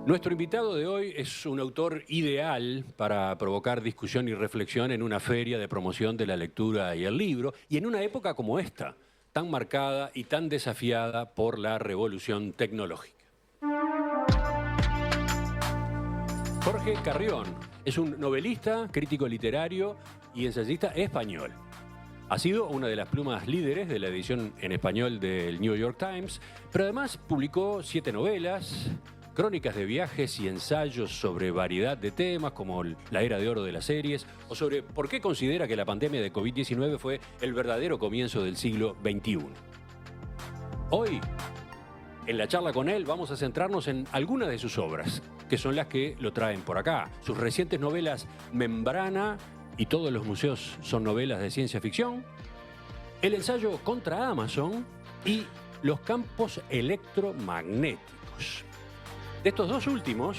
Nuestro invitado de hoy es un autor ideal para provocar discusión y reflexión en una feria de promoción de la lectura y el libro, y en una época como esta, tan marcada y tan desafiada por la revolución tecnológica. Jorge Carrión es un novelista, crítico literario y ensayista español. Ha sido una de las plumas líderes de la edición en español del New York Times, pero además publicó 7 novelas, crónicas de viajes y ensayos sobre variedad de temas como la era de oro de las series o sobre por qué considera que la pandemia de COVID-19 fue el verdadero comienzo del siglo XXI. Hoy, en la charla con él, vamos a centrarnos en algunas de sus obras, que son las que lo traen por acá. Sus recientes novelas Membrana y Todos los museos son novelas de ciencia ficción, el ensayo Contra Amazon y Los campos electromagnéticos. De estos dos últimos,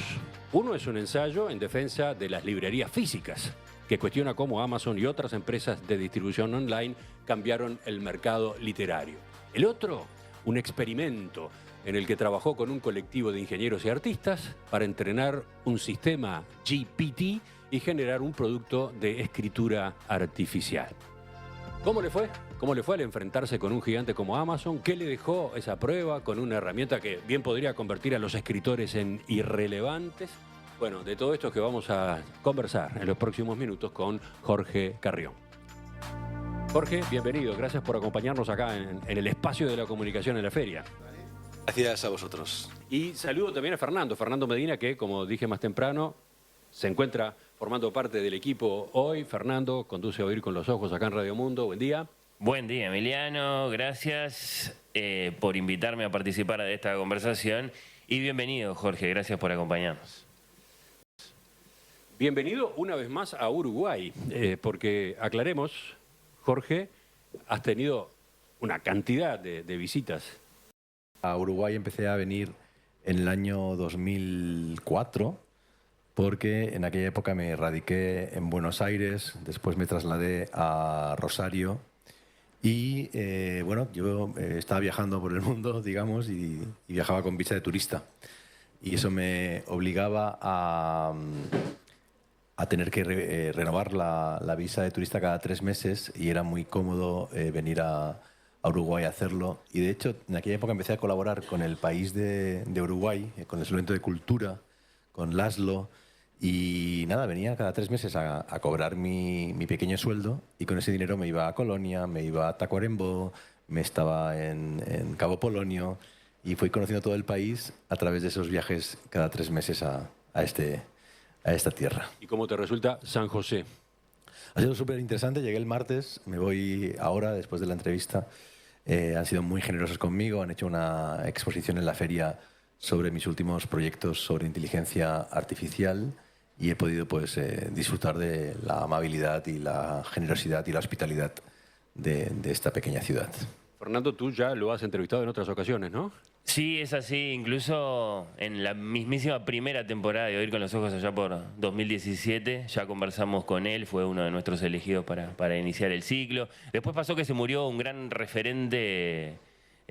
uno es un ensayo en defensa de las librerías físicas, que cuestiona cómo Amazon y otras empresas de distribución online cambiaron el mercado literario. El otro, un experimento en el que trabajó con un colectivo de ingenieros y artistas para entrenar un sistema GPT y generar un producto de escritura artificial. ¿Cómo le fue? ¿Cómo le fue al enfrentarse con un gigante como Amazon? ¿Qué le dejó esa prueba con una herramienta que bien podría convertir a los escritores en irrelevantes? Bueno, de todo esto es que vamos a conversar en los próximos minutos con Jorge Carrión. Jorge, bienvenido. Gracias por acompañarnos acá en el espacio de la comunicación en la feria. Gracias a vosotros. Y saludo también a Fernando Medina, que, como dije más temprano, se encuentra formando parte del equipo hoy. Fernando conduce a Oír con los Ojos acá en Radio Mundo. Buen día. Buen día, Emiliano. Gracias por invitarme a participar de esta conversación. Y bienvenido, Jorge. Gracias por acompañarnos. Bienvenido una vez más a Uruguay, porque aclaremos, Jorge, has tenido una cantidad de visitas. A Uruguay empecé a venir en el año 2004, porque en aquella época me radiqué en Buenos Aires, después me trasladé a Rosario y bueno, yo estaba viajando por el mundo, digamos, y viajaba con visa de turista. Y eso me obligaba a tener que renovar la visa de turista cada 3 meses y era muy cómodo venir a Uruguay a hacerlo. Y de hecho, en aquella época empecé a colaborar con el País de Uruguay, con el Suplemento de Cultura, con Laszlo. Y nada, venía cada 3 meses a cobrar mi pequeño sueldo y con ese dinero me iba a Colonia, me iba a Tacuarembó, me estaba en Cabo Polonio y fui conociendo todo el país a través de esos viajes cada 3 meses a esta tierra. ¿Y cómo te resulta San José? Ha sido súper interesante. Llegué el martes, me voy ahora después de la entrevista. Han sido muy generosos conmigo, han hecho una exposición en la feria sobre mis últimos proyectos sobre inteligencia artificial y he podido pues, disfrutar de la amabilidad y la generosidad y la hospitalidad de esta pequeña ciudad. Fernando, tú ya lo has entrevistado en otras ocasiones, ¿no? Sí, es así. Incluso en la mismísima primera temporada de Oír con los Ojos allá por 2017, ya conversamos con él, fue uno de nuestros elegidos para iniciar el ciclo. Después pasó que se murió un gran referente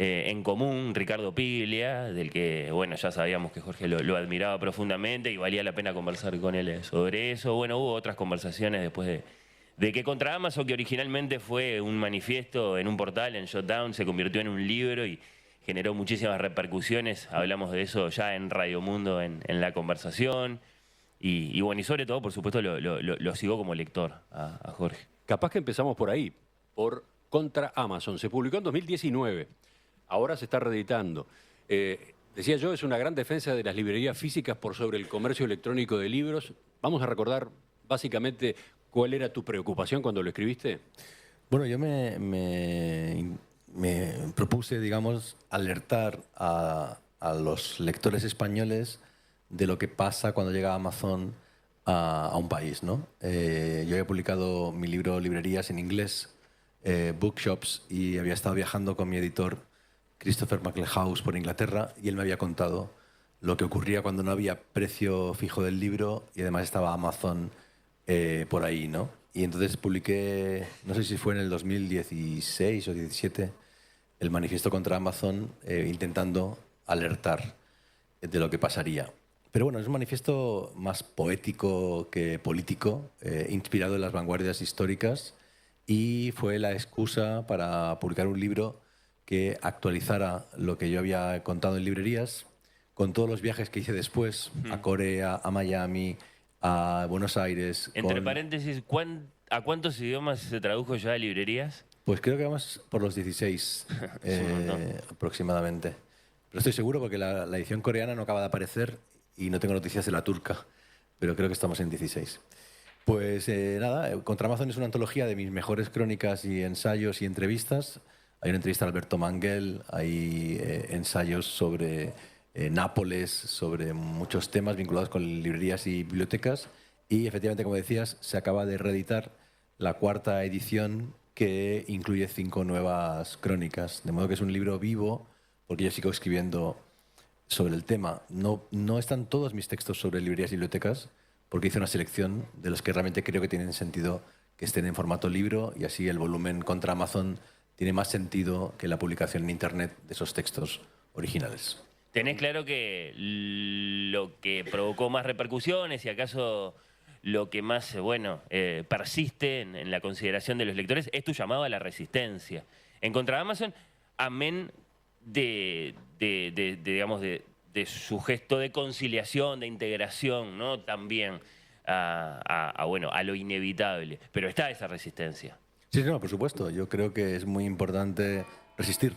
en común, Ricardo Piglia, del que, bueno, ya sabíamos que Jorge lo admiraba profundamente y valía la pena conversar con él sobre eso. Bueno, hubo otras conversaciones después de que Contra Amazon, que originalmente fue un manifiesto en un portal, en Shutdown, se convirtió en un libro y generó muchísimas repercusiones. Hablamos de eso ya en Radio Mundo en la conversación. Y bueno, y sobre todo, por supuesto, lo sigo como lector a Jorge. Capaz que empezamos por ahí, por Contra Amazon. Se publicó en 2019. Ahora se está reeditando. Decía yo, es una gran defensa de las librerías físicas por sobre el comercio electrónico de libros. Vamos a recordar básicamente cuál era tu preocupación cuando lo escribiste. Bueno, yo me propuse, digamos, alertar a los lectores españoles de lo que pasa cuando llega Amazon a un país, ¿no? Yo había publicado mi libro Librerías en inglés, Bookshops, y había estado viajando con mi editor Christopher MacLehouse por Inglaterra y él me había contado lo que ocurría cuando no había precio fijo del libro y además estaba Amazon por ahí, ¿no? Y entonces publiqué, no sé si fue en el 2016 o 2017, el manifiesto contra Amazon intentando alertar de lo que pasaría. Pero bueno, es un manifiesto más poético que político, inspirado en las vanguardias históricas, y fue la excusa para publicar un libro que actualizara lo que yo había contado en librerías, con todos los viajes que hice después, a Corea, a Miami, a Buenos Aires. Entre paréntesis, ¿a cuántos idiomas se tradujo ya de librerías? Pues creo que vamos por los 16 aproximadamente. Pero estoy seguro porque la edición coreana no acaba de aparecer y no tengo noticias de la turca, pero creo que estamos en 16. Pues nada, Contra Amazon es una antología de mis mejores crónicas y ensayos y entrevistas. Hay una entrevista a Alberto Manguel, hay ensayos sobre Nápoles, sobre muchos temas vinculados con librerías y bibliotecas. Y efectivamente, como decías, se acaba de reeditar la 4ª edición que incluye 5 nuevas crónicas. De modo que es un libro vivo, porque yo sigo escribiendo sobre el tema. No están todos mis textos sobre librerías y bibliotecas, porque hice una selección de los que realmente creo que tienen sentido que estén en formato libro, y así el volumen Contra Amazon tiene más sentido que la publicación en Internet de esos textos originales. ¿Tenés claro que lo que provocó más repercusiones y acaso lo que más, persiste en la consideración de los lectores es tu llamado a la resistencia? En Contra Amazon, amén digamos, de su gesto de conciliación, de integración, ¿no? También a lo inevitable. Pero está esa resistencia. Sí, no, por supuesto. Yo creo que es muy importante resistir.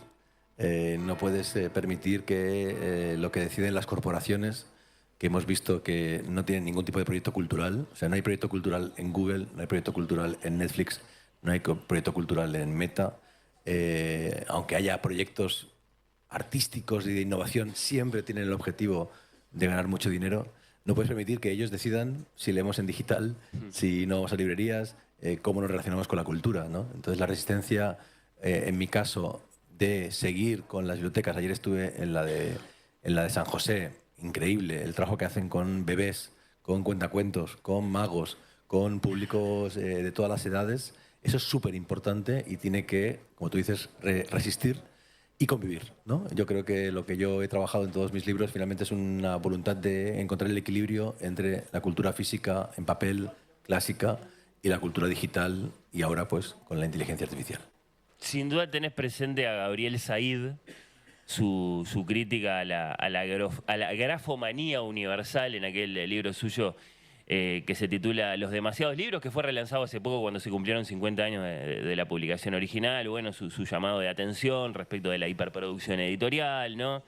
No puedes permitir que lo que deciden las corporaciones, que hemos visto que no tienen ningún tipo de proyecto cultural, o sea, no hay proyecto cultural en Google, no hay proyecto cultural en Netflix, no hay proyecto cultural en Meta, aunque haya proyectos artísticos y de innovación, siempre tienen el objetivo de ganar mucho dinero. No puedes permitir que ellos decidan si leemos en digital, si no vamos a librerías, cómo nos relacionamos con la cultura, ¿no? Entonces la resistencia, en mi caso, de seguir con las bibliotecas. Ayer estuve en la de San José, increíble el trabajo que hacen con bebés, con cuentacuentos, con magos, con públicos de todas las edades. Eso es súper importante y tiene que, como tú dices, resistir y convivir, ¿no? Yo creo que lo que yo he trabajado en todos mis libros finalmente es una voluntad de encontrar el equilibrio entre la cultura física en papel, clásica, y la cultura digital, y ahora pues con la inteligencia artificial. Sin duda tenés presente a Gabriel Said, su crítica a la grafomanía universal en aquel libro suyo que se titula Los demasiados libros, que fue relanzado hace poco cuando se cumplieron 50 años de la publicación original. Bueno, su llamado de atención respecto de la hiperproducción editorial, ¿no?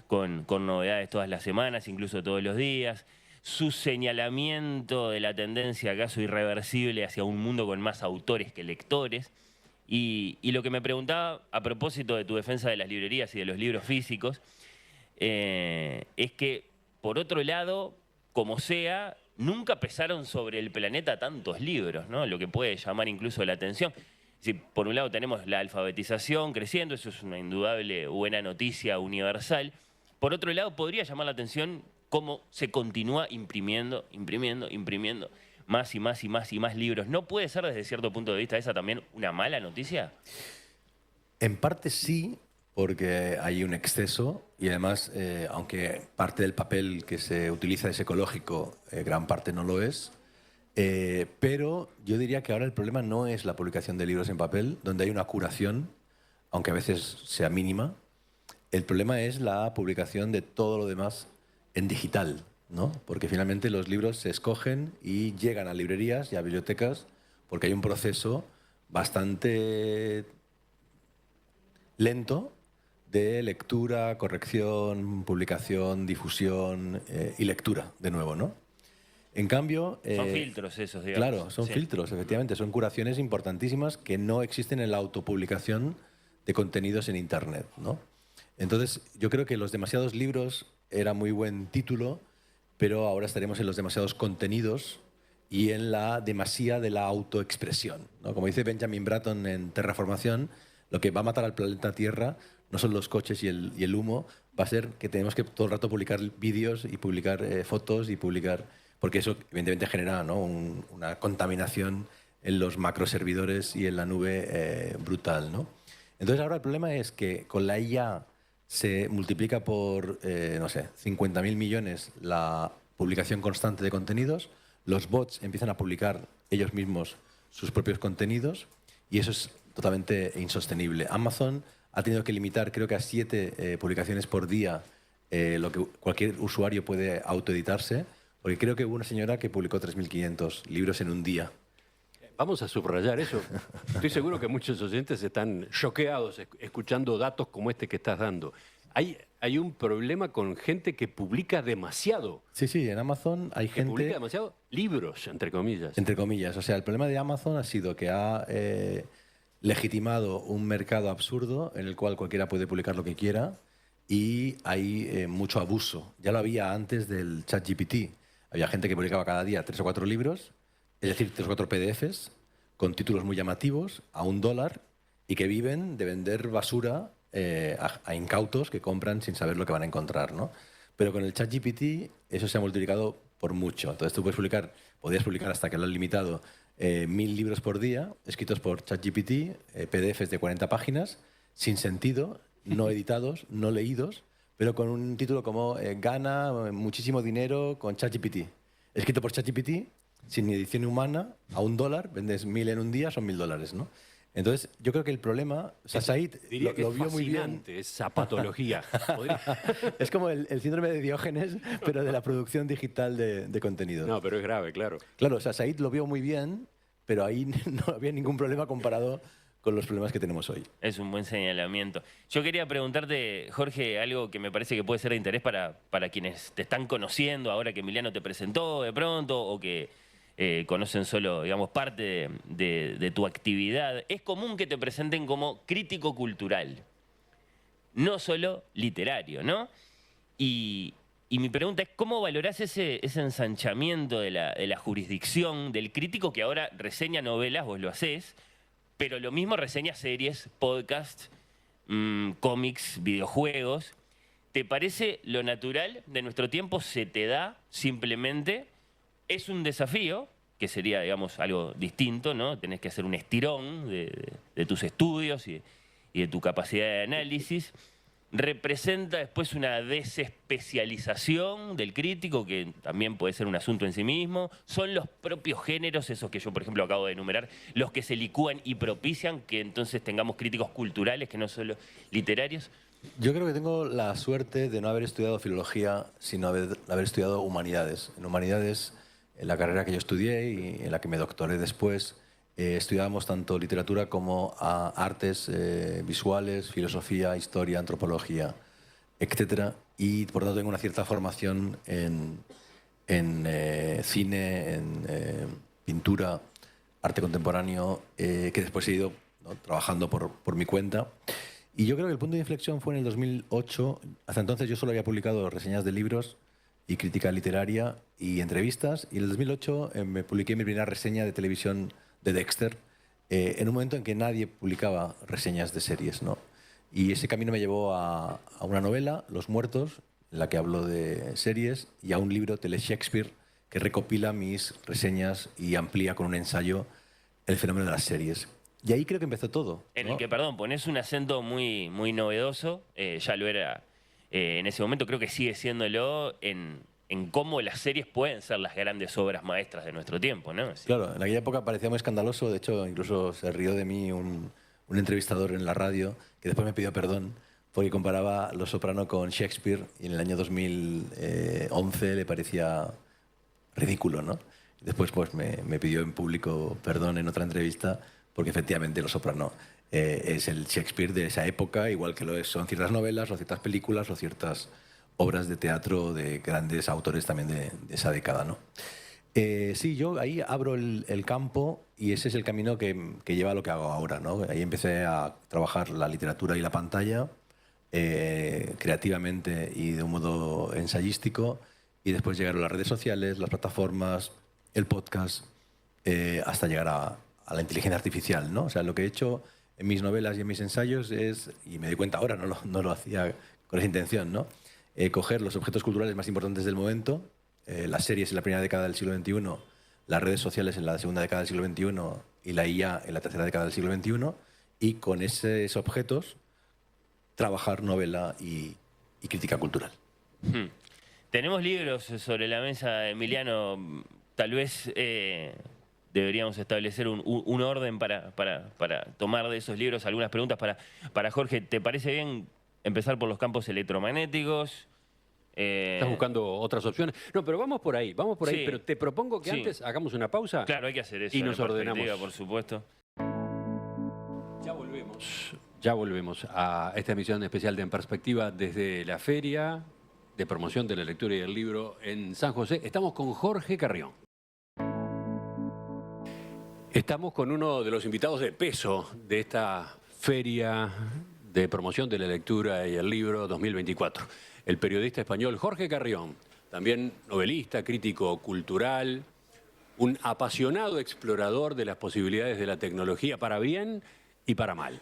Con novedades todas las semanas, incluso todos los días. Su señalamiento de la tendencia acaso irreversible hacia un mundo con más autores que lectores. Y lo que me preguntaba a propósito de tu defensa de las librerías y de los libros físicos es que, por otro lado, como sea, nunca pesaron sobre el planeta tantos libros, ¿no? Lo que puede llamar incluso la atención. Si por un lado tenemos la alfabetización creciendo, eso es una indudable buena noticia universal. Por otro lado, podría llamar la atención cómo se continúa imprimiendo más y más y más y más libros. ¿No puede ser desde cierto punto de vista esa también una mala noticia? En parte sí, porque hay un exceso y además, aunque parte del papel que se utiliza es ecológico, gran parte no lo es, pero yo diría que ahora el problema no es la publicación de libros en papel, donde hay una curación, aunque a veces sea mínima. El problema es la publicación de todo lo demás en digital, ¿no? Porque finalmente los libros se escogen y llegan a librerías y a bibliotecas porque hay un proceso bastante lento de lectura, corrección, publicación, difusión y lectura, de nuevo, ¿no? En cambio... son filtros esos, digamos. Claro, son filtros, efectivamente. Son curaciones importantísimas que no existen en la autopublicación de contenidos en Internet, ¿no? Entonces, yo creo que Los demasiados libros era muy buen título, pero ahora estaremos en los demasiados contenidos y en la demasía de la autoexpresión, ¿no? Como dice Benjamin Bratton en Terraformación, lo que va a matar al planeta Tierra no son los coches y el humo, va a ser que tenemos que todo el rato publicar vídeos y publicar fotos y publicar... Porque eso evidentemente genera, ¿no?, una contaminación en los macroservidores y en la nube brutal, ¿no? Entonces ahora el problema es que con la IA se multiplica por, no sé, 50.000 millones la publicación constante de contenidos, los bots empiezan a publicar ellos mismos sus propios contenidos y eso es totalmente insostenible. Amazon ha tenido que limitar, creo que a 7 publicaciones por día, lo que cualquier usuario puede autoeditarse, porque creo que hubo una señora que publicó 3.500 libros en un día. Vamos a subrayar eso. Estoy seguro que muchos oyentes están choqueados escuchando datos como este que estás dando. Hay un problema con gente que publica demasiado. Sí, en Amazon hay Que gente... publica demasiado libros, entre comillas. Entre comillas. O sea, el problema de Amazon ha sido que ha legitimado un mercado absurdo en el cual cualquiera puede publicar lo que quiera y hay mucho abuso. Ya lo había antes del ChatGPT. Había gente que publicaba cada día 3 o 4 libros, es decir, 3 o 4 PDFs con títulos muy llamativos a $1 y que viven de vender basura a incautos que compran sin saber lo que van a encontrar, ¿no? Pero con el ChatGPT eso se ha multiplicado por mucho. Entonces tú podías publicar hasta que lo han limitado 1.000 libros por día, escritos por ChatGPT, PDFs de 40 páginas, sin sentido, no editados, no leídos, pero con un título como Gana muchísimo dinero con ChatGPT. Escrito por ChatGPT, sin edición humana, a $1, vendes 1.000 en un día, son $1.000, ¿no? Entonces, yo creo que el problema, o sea, Said Diría que lo es vio muy bien. fascinante esa patología. Es como el síndrome de Diógenes, pero de la producción digital de contenido. No, pero es grave, claro. Claro, o sea, Said lo vio muy bien, pero ahí no había ningún problema comparado con los problemas que tenemos hoy. Es un buen señalamiento. Yo quería preguntarte, Jorge, algo que me parece que puede ser de interés para quienes te están conociendo ahora que Emiliano te presentó de pronto o que conocen solo, digamos, parte de tu actividad. Es común que te presenten como crítico cultural, no solo literario, ¿no? Y mi pregunta es, ¿cómo valorás ese ensanchamiento de la jurisdicción del crítico que ahora reseña novelas, vos lo hacés, pero lo mismo reseña series, podcasts, cómics, videojuegos? ¿Te parece lo natural de nuestro tiempo? ¿Se te da simplemente? Es un desafío, que sería, digamos, algo distinto, ¿no? Tenés que hacer un estirón de tus estudios y de tu capacidad de análisis. Representa después una desespecialización del crítico, que también puede ser un asunto en sí mismo. Son los propios géneros, esos que yo, por ejemplo, acabo de enumerar, los que se licúan y propician que entonces tengamos críticos culturales, que no solo literarios. Yo creo que tengo la suerte de no haber estudiado filología, sino haber estudiado humanidades. En humanidades, en la carrera que yo estudié y en la que me doctoré después, estudiábamos tanto literatura como artes visuales, filosofía, historia, antropología, etc. Y por lo tanto tengo una cierta formación en cine, en pintura, arte contemporáneo, que después he ido, ¿no?, trabajando por mi cuenta. Y yo creo que el punto de inflexión fue en el 2008. Hasta entonces yo solo había publicado reseñas de libros y crítica literaria y entrevistas. Y en el 2008 me publiqué mi primera reseña de televisión de Dexter, en un momento en que nadie publicaba reseñas de series, ¿no? Y ese camino me llevó a una novela, Los Muertos, en la que hablo de series, y a un libro, Tele Shakespeare, que recopila mis reseñas y amplía con un ensayo el fenómeno de las series. Y ahí creo que empezó todo, En ¿no? el que, perdón, pones un acento muy, muy novedoso, ya lo era en ese momento, creo que sigue siéndolo en cómo las series pueden ser las grandes obras maestras de nuestro tiempo, ¿no? Sí. Claro, en aquella época parecía muy escandaloso, de hecho incluso se rió de mí un entrevistador en la radio que después me pidió perdón porque comparaba Los Soprano con Shakespeare y en el año 2011 le parecía ridículo, ¿no? Después pues me pidió en público perdón en otra entrevista porque efectivamente Los Soprano es el Shakespeare de esa época, igual que son ciertas novelas o ciertas películas o ciertas obras de teatro de grandes autores también de esa década, ¿no? Sí, yo ahí abro el campo y ese es el camino que lleva a lo que hago ahora, ¿no? Ahí empecé a trabajar la literatura y la pantalla creativamente y de un modo ensayístico, y después llegaron las redes sociales, las plataformas, el podcast, hasta llegar a la inteligencia artificial, ¿no? O sea, lo que he hecho en mis novelas y en mis ensayos es, y me doy cuenta ahora, no lo hacía con esa intención, ¿no? Coger los objetos culturales más importantes del momento, las series en la primera década del siglo XXI, las redes sociales en la segunda década del siglo XXI y la IA en la tercera década del siglo XXI, y con esos objetos trabajar novela y crítica cultural. Tenemos libros sobre la mesa, Emiliano. Tal vez deberíamos establecer un orden para tomar de esos libros algunas preguntas para Jorge. ¿Te parece bien empezar por los campos electromagnéticos? ¿Estás buscando otras opciones? No, pero vamos por ahí, Sí. pero te propongo que Sí. antes hagamos una pausa. Claro, hay que hacer eso. Y en nos perspectiva, ordenamos. por supuesto. Ya volvemos a esta emisión especial de En Perspectiva desde la Feria de Promoción de la Lectura y del Libro en San José. Estamos con Jorge Carrión. Estamos con uno de los invitados de peso de esta Feria de Promoción de la Lectura y el Libro 2024. El periodista español Jorge Carrión, también novelista, crítico cultural, un apasionado explorador de las posibilidades de la tecnología para bien y para mal.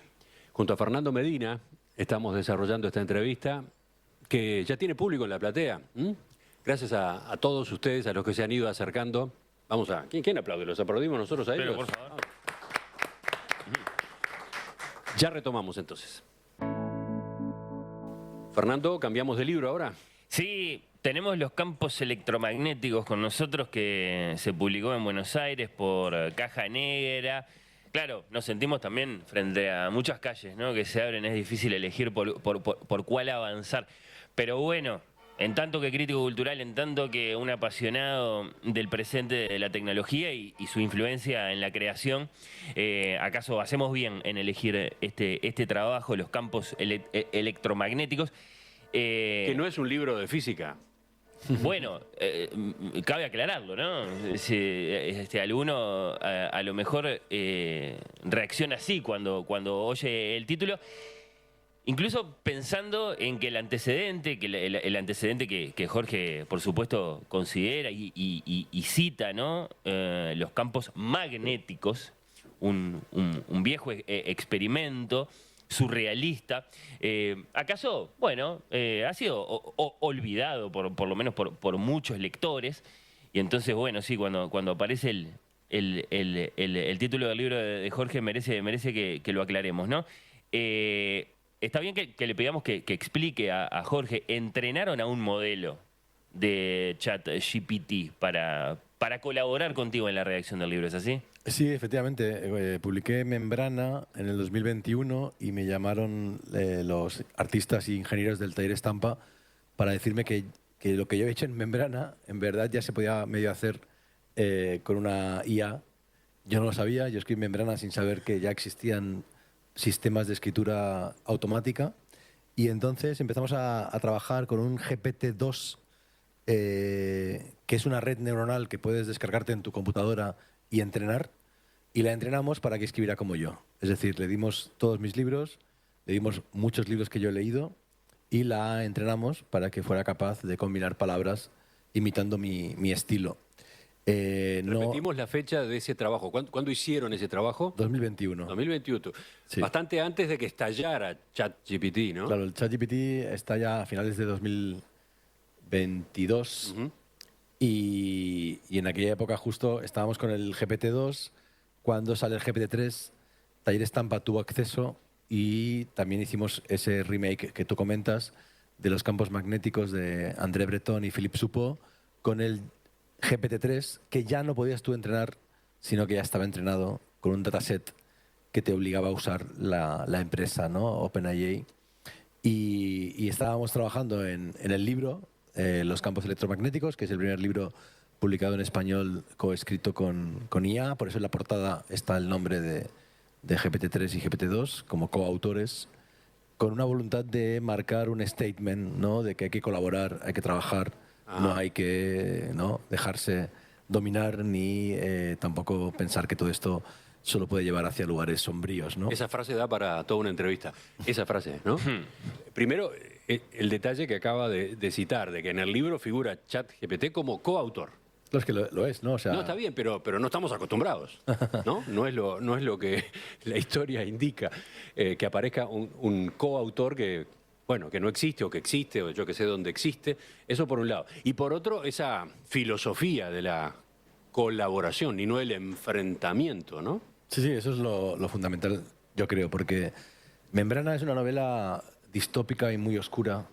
Junto a Fernando Medina estamos desarrollando esta entrevista que ya tiene público en la platea. Gracias a todos ustedes, a los que se han ido acercando. Vamos a... ¿Quién aplaude? ¿Los aplaudimos nosotros a ellos? Pero, por favor. Ya retomamos entonces. Fernando, ¿cambiamos de libro ahora? Sí, tenemos Los campos electromagnéticos con nosotros, que se publicó en Buenos Aires por Caja Negra. Claro, nos sentimos también frente a muchas calles, ¿no?, que se abren, es difícil elegir por cuál avanzar. Pero bueno, en tanto que crítico cultural, en tanto que un apasionado del presente de la tecnología y su influencia en la creación, ¿acaso hacemos bien en elegir este trabajo, Los campos electromagnéticos? Que no es un libro de física. Bueno, cabe aclararlo, ¿no? Si alguno a lo mejor reacciona así cuando oye el título, incluso pensando en que el antecedente, el antecedente que Jorge, por supuesto, considera y cita, ¿no? Los campos magnéticos, un viejo experimento surrealista. ¿Acaso, bueno, ha sido olvidado por lo menos por muchos lectores? Y entonces, bueno, sí, cuando aparece el título del libro de Jorge, merece que lo aclaremos, ¿no? Está bien que le pidamos que explique a Jorge. Entrenaron a un modelo de ChatGPT para colaborar contigo en la redacción del libro, ¿es así? Sí, efectivamente. Publiqué Membrana en el 2021 y me llamaron los artistas y ingenieros del taller Estampa para decirme que lo que yo he hecho en Membrana en verdad ya se podía medio hacer con una IA. Yo no lo sabía, yo escribí Membrana sin saber que ya existían sistemas de escritura automática, y entonces empezamos a trabajar con un GPT-2, que es una red neuronal que puedes descargarte en tu computadora y entrenar, y la entrenamos para que escribiera como yo. Es decir, le dimos todos mis libros, le dimos muchos libros que yo he leído y la entrenamos para que fuera capaz de combinar palabras imitando mi estilo. Repetimos la fecha de ese trabajo. ¿Cuándo hicieron ese trabajo? 2021. 2021. Sí. Bastante antes de que estallara ChatGPT, ¿no? Claro, el ChatGPT está ya a finales de 2022. Y en aquella época justo estábamos con el GPT-2. Cuando sale el GPT-3, Taller Estampa tuvo acceso y también hicimos ese remake que tú comentas de Los campos magnéticos de André Breton y Philippe Soupeau con el GPT-3, que ya no podías tú entrenar, sino que ya estaba entrenado con un dataset que te obligaba a usar la empresa, ¿no? OpenAI. Y estábamos trabajando en el libro Los campos electromagnéticos, que es el primer libro publicado en español coescrito con IA. Por eso en la portada está el nombre de GPT-3 y GPT-2 como coautores, con una voluntad de marcar un statement, ¿no? De que hay que colaborar, hay que trabajar, no hay que dejarse dominar ni tampoco pensar que todo esto solo puede llevar hacia lugares sombríos, ¿no? Esa frase da para toda una entrevista. Esa frase, ¿no? Primero, el detalle que acaba de citar, de que en el libro figura ChatGPT como coautor. No, es que lo es, ¿no? O sea, No, está bien, pero no estamos acostumbrados, ¿no? No es lo que la historia indica, que aparezca un coautor que, bueno, que no existe o que existe, o yo que sé dónde existe. Eso por un lado. Y por otro, esa filosofía de la colaboración y no el enfrentamiento, ¿no? Sí, eso es lo fundamental, yo creo, porque Membrana es una novela distópica y muy oscura.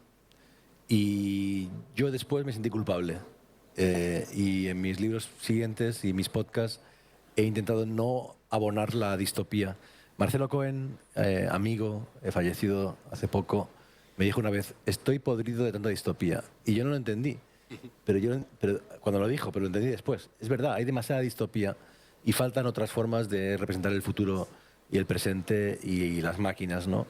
Y yo después me sentí culpable. Y en mis libros siguientes y mis podcasts he intentado no abonar la distopía. Marcelo Cohen, amigo, fallecido hace poco, me dijo una vez, estoy podrido de tanta distopía. Y yo no lo entendí. Pero cuando lo dijo, pero lo entendí después. Es verdad, hay demasiada distopía y faltan otras formas de representar el futuro y el presente y las máquinas, ¿no?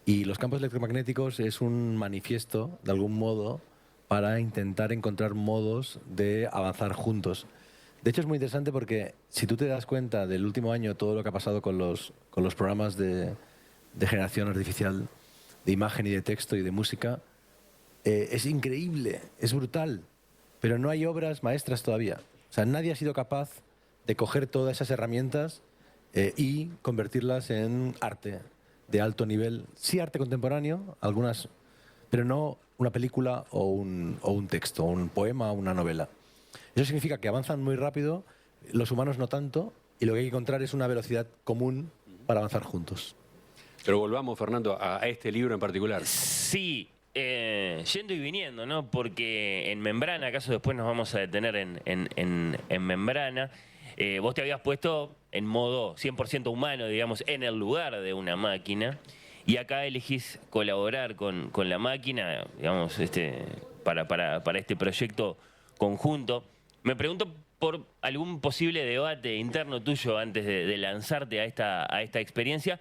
Y los campos electromagnéticos es un manifiesto, de algún modo, para intentar encontrar modos de avanzar juntos. De hecho, es muy interesante porque si tú te das cuenta del último año, todo lo que ha pasado con los programas de generación artificial, de imagen y de texto y de música, es increíble, es brutal, pero no hay obras maestras todavía. O sea, nadie ha sido capaz de coger todas esas herramientas y convertirlas en arte de alto nivel. Sí, arte contemporáneo, algunas, pero no una película o un texto, un poema o una novela. Eso significa que avanzan muy rápido, los humanos no tanto, y lo que hay que encontrar es una velocidad común para avanzar juntos. Pero volvamos, Fernando, a este libro en particular. Sí, yendo y viniendo, ¿no? Porque en Membrana, acaso después nos vamos a detener en Membrana, vos te habías puesto en modo 100% humano, digamos, en el lugar de una máquina, y acá elegís colaborar con la máquina, digamos, para este proyecto conjunto. Me pregunto por algún posible debate interno tuyo antes de lanzarte a esta experiencia,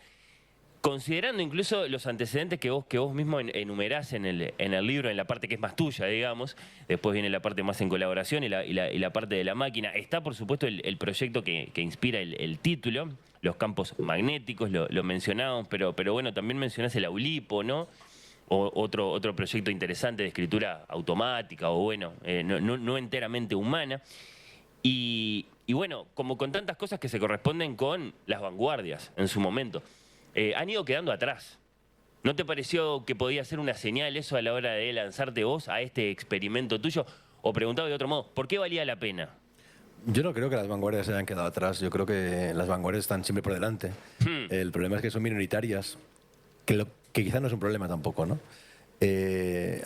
considerando incluso los antecedentes que vos mismo enumerás en el libro, en la parte que es más tuya, digamos. Después viene la parte más en colaboración y la parte de la máquina. Está, por supuesto, el proyecto que inspira el título, los campos magnéticos, lo mencionábamos, pero bueno, también mencionás el Aulipo, ¿no? O otro proyecto interesante de escritura automática o, bueno, no enteramente humana. Y bueno, como con tantas cosas que se corresponden con las vanguardias en su momento. Han ido quedando atrás. ¿No te pareció que podía ser una señal eso a la hora de lanzarte vos a este experimento tuyo? O preguntado de otro modo, ¿por qué valía la pena? Yo no creo que las vanguardias se hayan quedado atrás. Yo creo que las vanguardias están siempre por delante. El problema es que son minoritarias, que quizás no es un problema tampoco, ¿no?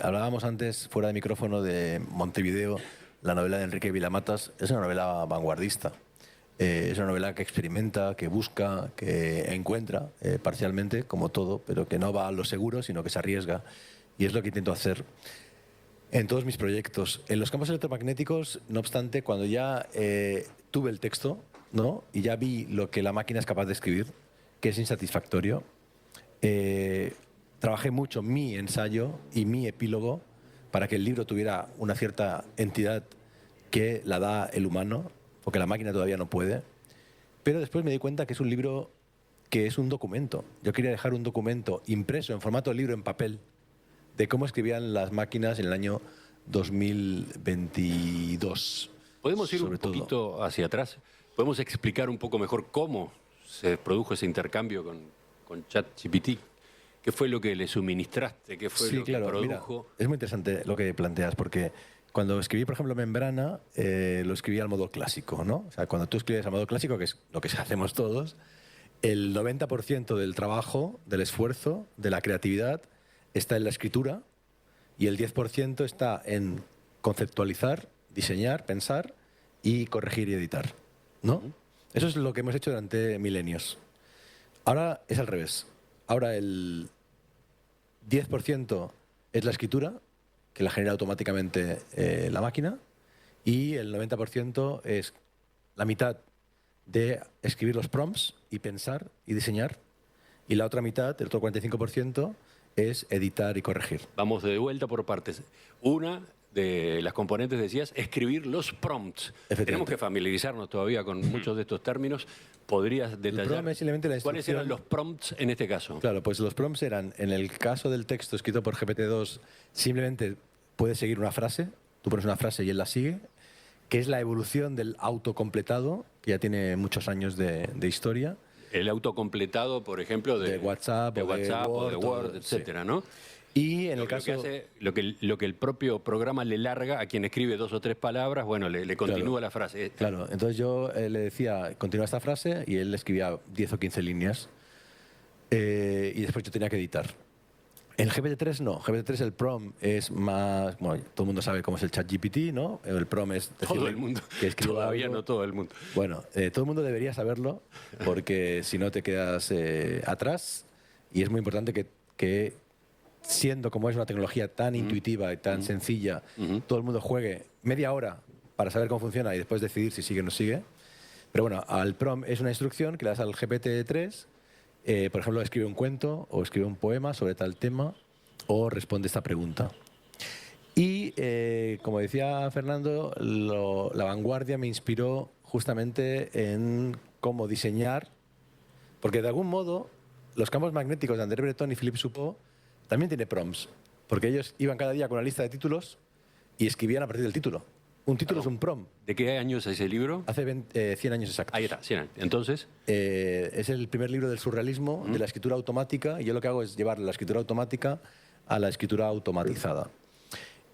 Hablábamos antes, fuera de micrófono, de Montevideo, la novela de Enrique Vilamatas. Es una novela vanguardista. Es una novela que experimenta, que busca, que encuentra parcialmente, como todo, pero que no va a lo seguro, sino que se arriesga. Y es lo que intento hacer en todos mis proyectos. En los campos electromagnéticos, no obstante, cuando ya tuve el texto, ¿no? Y ya vi lo que la máquina es capaz de escribir, que es insatisfactorio, trabajé mucho mi ensayo y mi epílogo para que el libro tuviera una cierta entidad que la da el humano, porque la máquina todavía no puede. Pero después me di cuenta que es un libro que es un documento. Yo quería dejar un documento impreso en formato de libro en papel de cómo escribían las máquinas en el año 2022. ¿Podemos ir un poquito hacia atrás? ¿Podemos explicar un poco mejor cómo se produjo ese intercambio con ChatGPT? ¿Qué fue lo que le suministraste? ¿Qué fue lo que produjo? Mira, es muy interesante lo que planteas, porque cuando escribí, por ejemplo, Membrana, lo escribí al modo clásico, ¿no? O sea, cuando tú escribes al modo clásico, que es lo que hacemos todos, el 90% del trabajo, del esfuerzo, de la creatividad, está en la escritura y el 10% está en conceptualizar, diseñar, pensar y corregir y editar, ¿no? Eso es lo que hemos hecho durante milenios. Ahora es al revés. Ahora el 10% es la escritura, que la genera automáticamente la máquina, y el 90% es la mitad de escribir los prompts y pensar y diseñar, y la otra mitad, el otro 45%, es editar y corregir. Vamos de vuelta por partes. Una de las componentes, decías, escribir los prompts. Tenemos que familiarizarnos todavía con muchos de estos términos. ¿Podrías detallar cuáles eran los prompts en este caso? Claro, pues los prompts eran, en el caso del texto escrito por GPT-2, simplemente puedes seguir una frase, tú pones una frase y él la sigue, que es la evolución del autocompletado, que ya tiene muchos años de historia. El autocompletado, por ejemplo, de WhatsApp, o de Word, etcétera, ¿no? Y en el caso... Lo que el propio programa le larga a quien escribe 2 o 3 palabras, bueno, le continúa la frase. Claro, entonces yo le decía, continúa esta frase, y él escribía 10 o 15 líneas, y después yo tenía que editar. El GPT-3 no. GPT-3 el PROM es más... Bueno, todo el mundo sabe cómo es el ChatGPT, ¿no? El PROM es... Todo el mundo. Que escriba Todavía algo. no todo el mundo. Bueno, todo el mundo debería saberlo porque si no te quedas atrás y es muy importante que siendo como es una tecnología tan intuitiva y tan sencilla, todo el mundo juegue media hora para saber cómo funciona y después decidir si sigue o no sigue. Pero bueno, al PROM es una instrucción que le das al GPT-3, por ejemplo, escribe un cuento o escribe un poema sobre tal tema o responde esta pregunta. Y como decía Fernando, la vanguardia me inspiró justamente en cómo diseñar, porque de algún modo los campos magnéticos de André Breton y Philippe Soupault también tienen prompts, porque ellos iban cada día con una lista de títulos y escribían a partir del título. Un título es un prompt. ¿De qué año es ese libro? Hace 100 años exactos. Ahí está, 100 años. Entonces, Es el primer libro del surrealismo, de la escritura automática, y yo lo que hago es llevar la escritura automática a la escritura automatizada.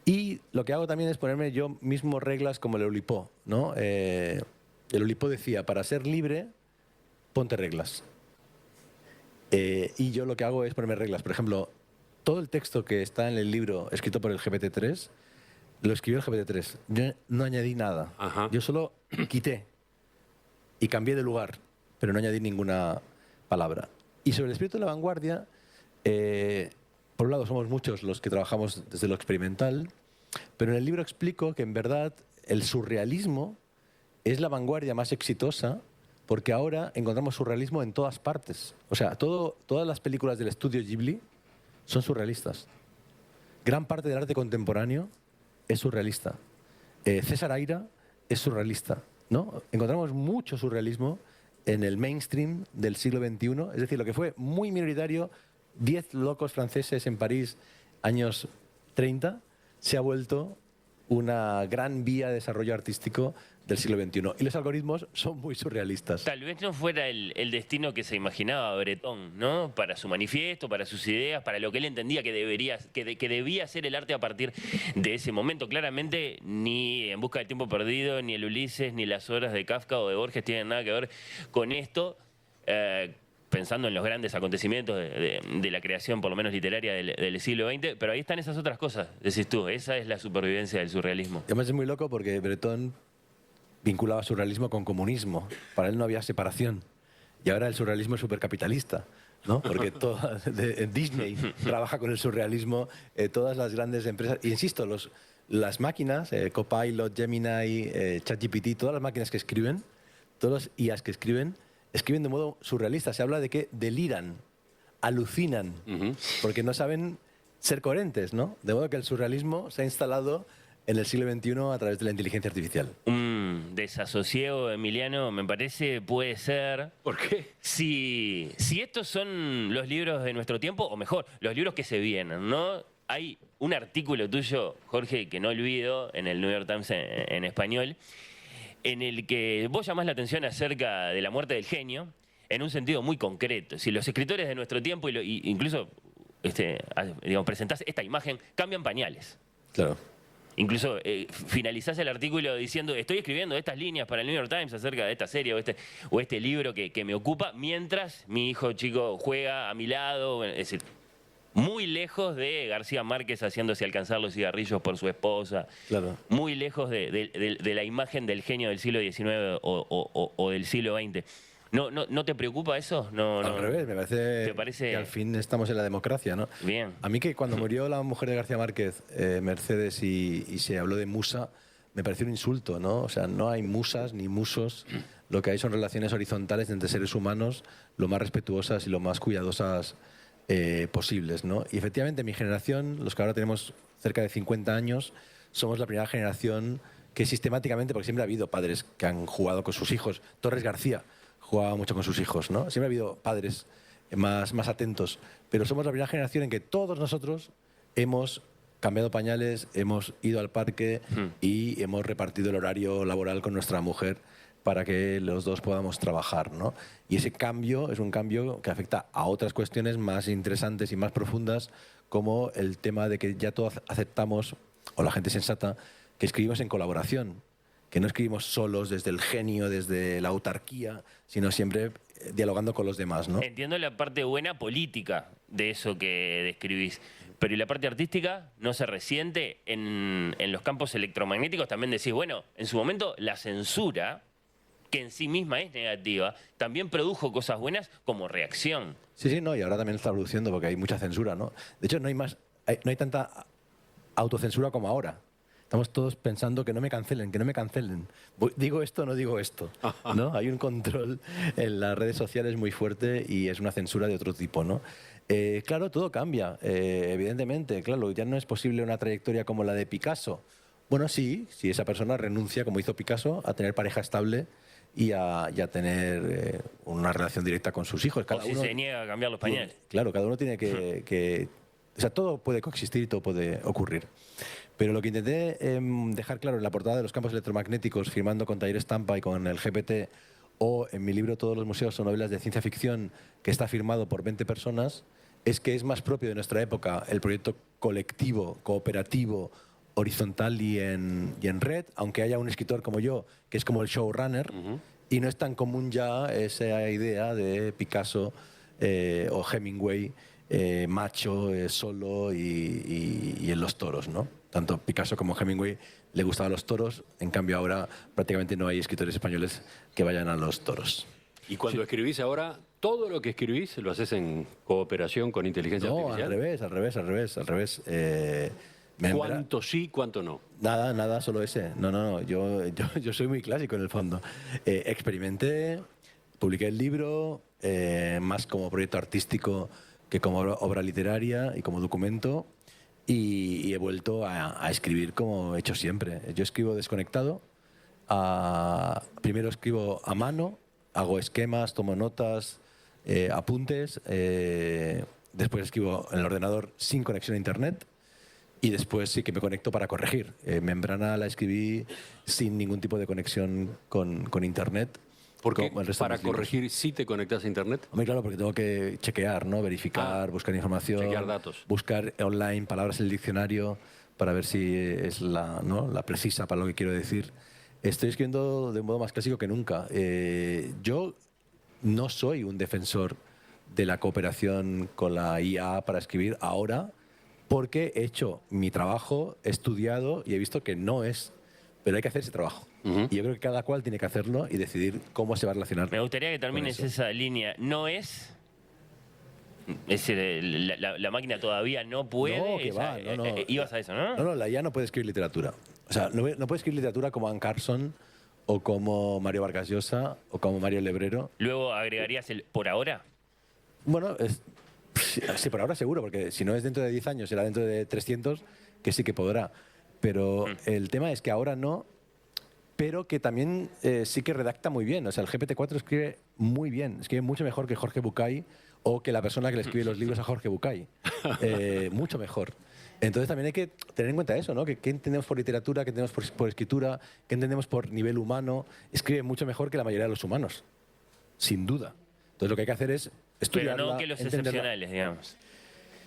Y lo que hago también es ponerme yo mismo reglas como el Oulipo, ¿no? El Oulipo decía, para ser libre, ponte reglas. Y yo lo que hago es ponerme reglas. Por ejemplo, todo el texto que está en el libro escrito por el GPT-3, lo escribió el GPT-3. Yo no añadí nada. Ajá. Yo solo quité y cambié de lugar, pero no añadí ninguna palabra. Y sobre el espíritu de la vanguardia, por un lado somos muchos los que trabajamos desde lo experimental, pero en el libro explico que en verdad el surrealismo es la vanguardia más exitosa porque ahora encontramos surrealismo en todas partes. O sea, todas las películas del estudio Ghibli son surrealistas. Gran parte del arte contemporáneo es surrealista. César Aira es surrealista, ¿no? Encontramos mucho surrealismo en el mainstream del siglo XXI, es decir, lo que fue muy minoritario, 10 locos franceses en París, años 30, se ha vuelto una gran vía de desarrollo artístico del siglo XXI. Y los algoritmos son muy surrealistas. Tal vez no fuera el destino que se imaginaba Breton, ¿no? Para su manifiesto, para sus ideas, para lo que él entendía que debía ser el arte a partir de ese momento. Claramente, ni En busca del tiempo perdido, ni el Ulises, ni Las horas de Kafka o de Borges tienen nada que ver con esto. Pensando en los grandes acontecimientos de la creación, por lo menos literaria, del siglo XX, pero ahí están esas otras cosas, decís tú, esa es la supervivencia del surrealismo. Además es muy loco porque Breton vinculaba surrealismo con comunismo. Para él no había separación. Y ahora el surrealismo es supercapitalista, ¿no? Porque Disney trabaja con el surrealismo, todas las grandes empresas. Y insisto, las máquinas, Copilot, Gemini, ChatGPT, todas las máquinas que escriben, todos los IAs que escriben de modo surrealista. Se habla de que deliran, alucinan, porque no saben ser coherentes, ¿no? De modo que el surrealismo se ha instalado en el siglo XXI a través de la inteligencia artificial. Un desasosiego, Emiliano, me parece, puede ser... ¿por qué? Si estos son los libros de nuestro tiempo, o mejor, los libros que se vienen, ¿no? Hay un artículo tuyo, Jorge, que no olvido, en el New York Times en español, en el que vos llamás la atención acerca de la muerte del genio en un sentido muy concreto. Si los escritores de nuestro tiempo, incluso digamos, presentás esta imagen, cambian pañales. Claro. Incluso finalizás el artículo diciendo, estoy escribiendo estas líneas para el New York Times acerca de esta serie o este libro que me ocupa, mientras mi hijo chico juega a mi lado. Es decir, muy lejos de García Márquez haciéndose alcanzar los cigarrillos por su esposa. Claro. Muy lejos de la imagen del genio del siglo XIX o del siglo XX. ¿No te preocupa eso? Al revés, me parece que al fin estamos en la democracia, ¿no? Bien. A mí que cuando murió la mujer de García Márquez, Mercedes, y se habló de musa, me pareció un insulto, ¿no? O sea, no hay musas ni musos. Lo que hay son relaciones horizontales entre seres humanos, lo más respetuosas y lo más cuidadosas posibles, ¿no? Y efectivamente, mi generación, los que ahora tenemos cerca de 50 años, somos la primera generación que sistemáticamente, porque siempre ha habido padres que han jugado con sus hijos. Torres García jugaba mucho con sus hijos, ¿no? Siempre ha habido padres más atentos, pero somos la primera generación en que todos nosotros hemos cambiado pañales, hemos ido al parque y hemos repartido el horario laboral con nuestra mujer para que los dos podamos trabajar, ¿no? Y ese cambio es un cambio que afecta a otras cuestiones más interesantes y más profundas, como el tema de que ya todos aceptamos, o la gente sensata, que escribimos en colaboración, que no escribimos solos desde el genio, desde la autarquía, sino siempre dialogando con los demás, ¿no? Entiendo la parte buena política de eso que describís, pero ¿y la parte artística no se resiente en los campos electromagnéticos? También decís, bueno, en su momento la censura, que en sí misma es negativa, también produjo cosas buenas como reacción. Sí, no, y ahora también está produciendo porque hay mucha censura, ¿no? De hecho, no hay tanta autocensura como ahora. Estamos todos pensando que no me cancelen, que no me cancelen. Digo esto o no digo esto, ¿no? Hay un control en las redes sociales muy fuerte y es una censura de otro tipo, ¿no? Claro, todo cambia, evidentemente. Claro, ya no es posible una trayectoria como la de Picasso. Bueno, sí, si esa persona renuncia, como hizo Picasso, a tener pareja estable y a tener una relación directa con sus hijos. O si se niega a cambiar los pañales. Claro, cada uno tiene que... O sea, todo puede coexistir y todo puede ocurrir. Pero lo que intenté dejar claro en la portada de Los campos electromagnéticos, firmando con Taller Estampa y con el GPT, o en mi libro Todos los museos son novelas de ciencia ficción, que está firmado por 20 personas, es que es más propio de nuestra época el proyecto colectivo, cooperativo, horizontal y en red, aunque haya un escritor como yo, que es como el showrunner, y no es tan común ya esa idea de Picasso o Hemingway, macho, solo y en los toros, ¿no? Tanto Picasso como Hemingway le gustaban los toros, en cambio ahora prácticamente no hay escritores españoles que vayan a los toros. Y cuando escribís ahora, todo lo que escribís lo haces en cooperación con inteligencia artificial. Al revés. ¿Cuánto sí, cuánto no? Nada, solo ese. No. Yo soy muy clásico en el fondo. Experimenté, publiqué el libro, más como proyecto artístico que como obra literaria y como documento, y he vuelto a escribir como he hecho siempre. Yo escribo desconectado. Primero escribo a mano, hago esquemas, tomo notas, apuntes. Después escribo en el ordenador sin conexión a internet. Y después sí que me conecto para corregir. Membrana la escribí sin ningún tipo de conexión con internet. Porque para corregir sí te conectas a internet. Hombre, claro, porque tengo que chequear, ¿no? Verificar, buscar información. Chequear datos. Buscar online palabras en el diccionario para ver si es la precisa para lo que quiero decir. Estoy escribiendo de un modo más clásico que nunca. Yo no soy un defensor de la cooperación con la IA para escribir ahora, porque he hecho mi trabajo, he estudiado y he visto que no es. Pero hay que hacer ese trabajo. Y yo creo que cada cual tiene que hacerlo y decidir cómo se va a relacionar. Me gustaría que termines esa línea. No es... la máquina todavía no puede. No, que va, no. Ibas a eso, ¿no? No, la IA no puede escribir literatura. O sea, no puede escribir literatura como Anne Carson o como Mario Vargas Llosa o como Mario Lebrero. Luego agregarías el por ahora. Bueno, sí, por ahora seguro, porque si no es dentro de 10 años, será dentro de 300, que sí que podrá. Pero el tema es que ahora no, pero que también sí que redacta muy bien. O sea, el GPT-4 escribe muy bien, escribe mucho mejor que Jorge Bucay o que la persona que le escribe los libros a Jorge Bucay. Mucho mejor. Entonces también hay que tener en cuenta eso, ¿no? ¿Qué entendemos por literatura, qué entendemos por escritura, qué entendemos por nivel humano? Escribe mucho mejor que la mayoría de los humanos, sin duda. Entonces lo que hay que hacer es estudiarla, pero no que los excepcionales, digamos.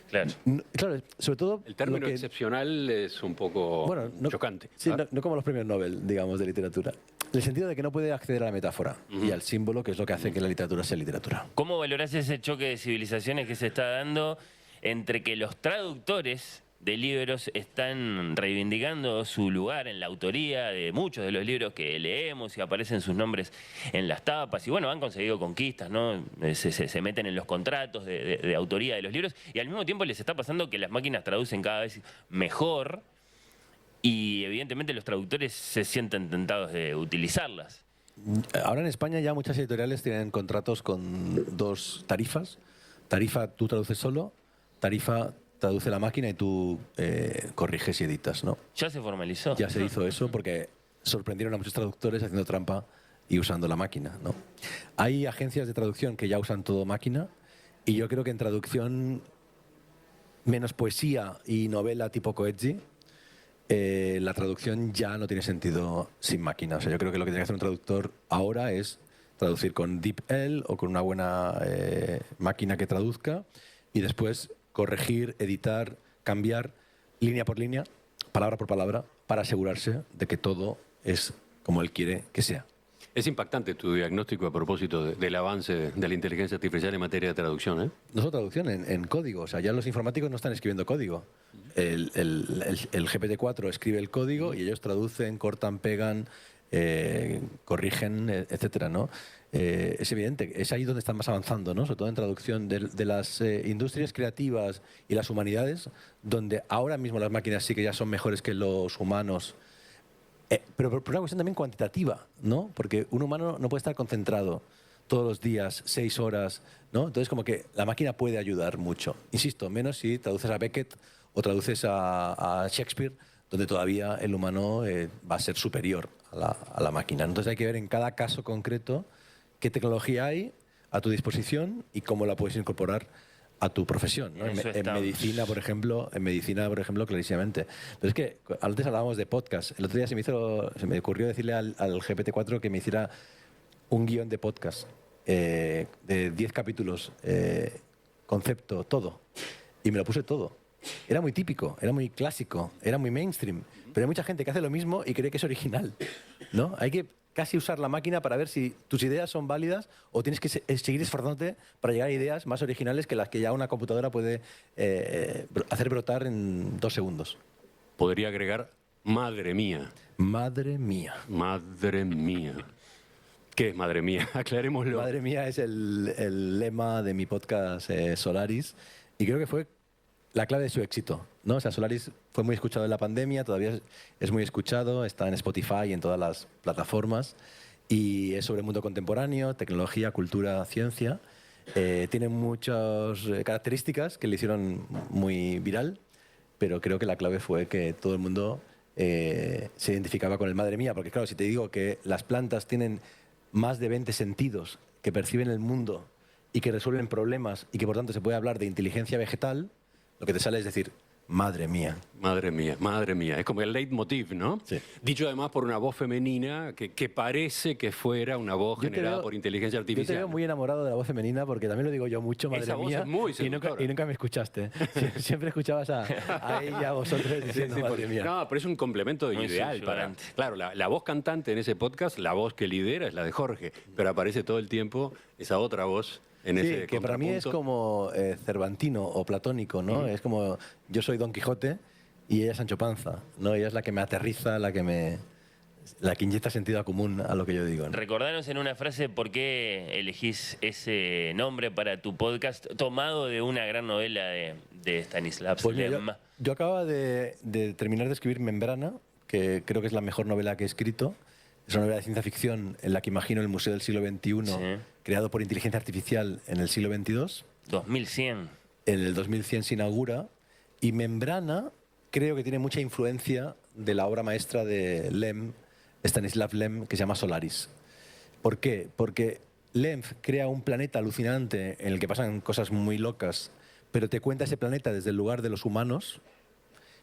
Claro. Claro, sobre todo... El término excepcional es un poco chocante. Sí, no como los premios Nobel, digamos, de literatura. En el sentido de que no puede acceder a la metáfora y al símbolo, que es lo que hace que la literatura sea literatura. ¿Cómo valorás ese choque de civilizaciones que se está dando entre que los traductores de libros están reivindicando su lugar en la autoría de muchos de los libros que leemos y aparecen sus nombres en las tapas y bueno, han conseguido conquistas, ¿no? Se meten en los contratos de autoría de los libros y al mismo tiempo les está pasando que las máquinas traducen cada vez mejor y evidentemente los traductores se sienten tentados de utilizarlas? Ahora en España ya muchas editoriales tienen contratos con dos tarifas. Tarifa tú traduces solo, tarifa traduce la máquina y tú corriges y editas, ¿no? ¿Ya se formalizó? Ya se hizo eso porque sorprendieron a muchos traductores haciendo trampa y usando la máquina, ¿no? Hay agencias de traducción que ya usan todo máquina y yo creo que en traducción menos poesía y novela tipo Coetzee, la traducción ya no tiene sentido sin máquina. O sea, yo creo que lo que tiene que hacer un traductor ahora es traducir con DeepL o con una buena máquina que traduzca y después corregir, editar, cambiar línea por línea, palabra por palabra, para asegurarse de que todo es como él quiere que sea. Es impactante tu diagnóstico a propósito del avance de la inteligencia artificial en materia de traducción, ¿eh? No solo traducción, en código. O sea, ya los informáticos no están escribiendo código. El GPT-4 escribe el código y ellos traducen, cortan, pegan, corrigen, etcétera, ¿no? Es evidente, es ahí donde están más avanzando, ¿no? Sobre todo en traducción de las industrias creativas y las humanidades, donde ahora mismo las máquinas sí que ya son mejores que los humanos. Pero por una cuestión también cuantitativa, ¿no? Porque un humano no puede estar concentrado todos los días, 6 horas, ¿no? Entonces, como que la máquina puede ayudar mucho. Insisto, menos si traduces a Beckett o traduces a Shakespeare, donde todavía el humano va a ser superior a la máquina. Entonces, hay que ver en cada caso concreto qué tecnología hay a tu disposición y cómo la puedes incorporar a tu profesión, ¿no? En medicina, por ejemplo, clarísimamente. Pero es que antes hablábamos de podcast. El otro día se me ocurrió decirle al GPT-4 que me hiciera un guión de podcast de 10 capítulos, concepto, todo. Y me lo puse todo. Era muy típico, era muy clásico, era muy mainstream. Pero hay mucha gente que hace lo mismo y cree que es original, ¿no? Hay que casi usar la máquina para ver si tus ideas son válidas o tienes que seguir esforzándote para llegar a ideas más originales que las que ya una computadora puede hacer brotar en 2 segundos. Podría agregar, madre mía. Madre mía. Madre mía. ¿Qué es madre mía? Aclarémoslo. Madre mía es el lema de mi podcast Solaris y creo que fue la clave de su éxito, ¿no? O sea, Solaris fue muy escuchado en la pandemia, todavía es muy escuchado, está en Spotify y en todas las plataformas y es sobre el mundo contemporáneo, tecnología, cultura, ciencia. Tiene muchas características que le hicieron muy viral, pero creo que la clave fue que todo el mundo se identificaba con el madre mía, porque claro, si te digo que las plantas tienen más de 20 sentidos que perciben el mundo y que resuelven problemas y que por tanto se puede hablar de inteligencia vegetal, lo que te sale es decir, madre mía. Madre mía, madre mía. Es como el leitmotiv, ¿no? Sí. Dicho además por una voz femenina que parece que fuera una voz generada por inteligencia artificial. Yo te veo muy enamorado de la voz femenina porque también lo digo yo mucho, madre Esa voz mía. es muy y nunca me escuchaste. Siempre escuchabas a ella, a vosotros diciendo, Sí, madre mía. No, pero es un complemento Muy ideal para... censurante. Claro, la voz cantante en ese podcast, la voz que lidera es la de Jorge, pero aparece todo el tiempo esa otra voz en Sí, ese que para mí es contrapunto. como cervantino o platónico, ¿no? Es como yo soy Don Quijote y ella es Sancho Panza, ¿no? Ella es la que me aterriza, la que inyecta sentido común a lo que yo digo, ¿no? Recordanos en una frase por qué elegís ese nombre para tu podcast, tomado de una gran novela de Stanislavski Pues mira, Lem. yo acababa de terminar de escribir Membrana, que creo que es la mejor novela que he escrito. Es una novela de ciencia ficción en la que imagino el Museo del Siglo XXI, Sí. creado por inteligencia artificial en el siglo XXII. 2100. En el 2100 se inaugura. Y Membrana creo que tiene mucha influencia de la obra maestra de Lem, Stanislav Lem, que se llama Solaris. ¿Por qué? Porque Lem crea un planeta alucinante en el que pasan cosas muy locas, pero te cuenta ese planeta desde el lugar de los humanos.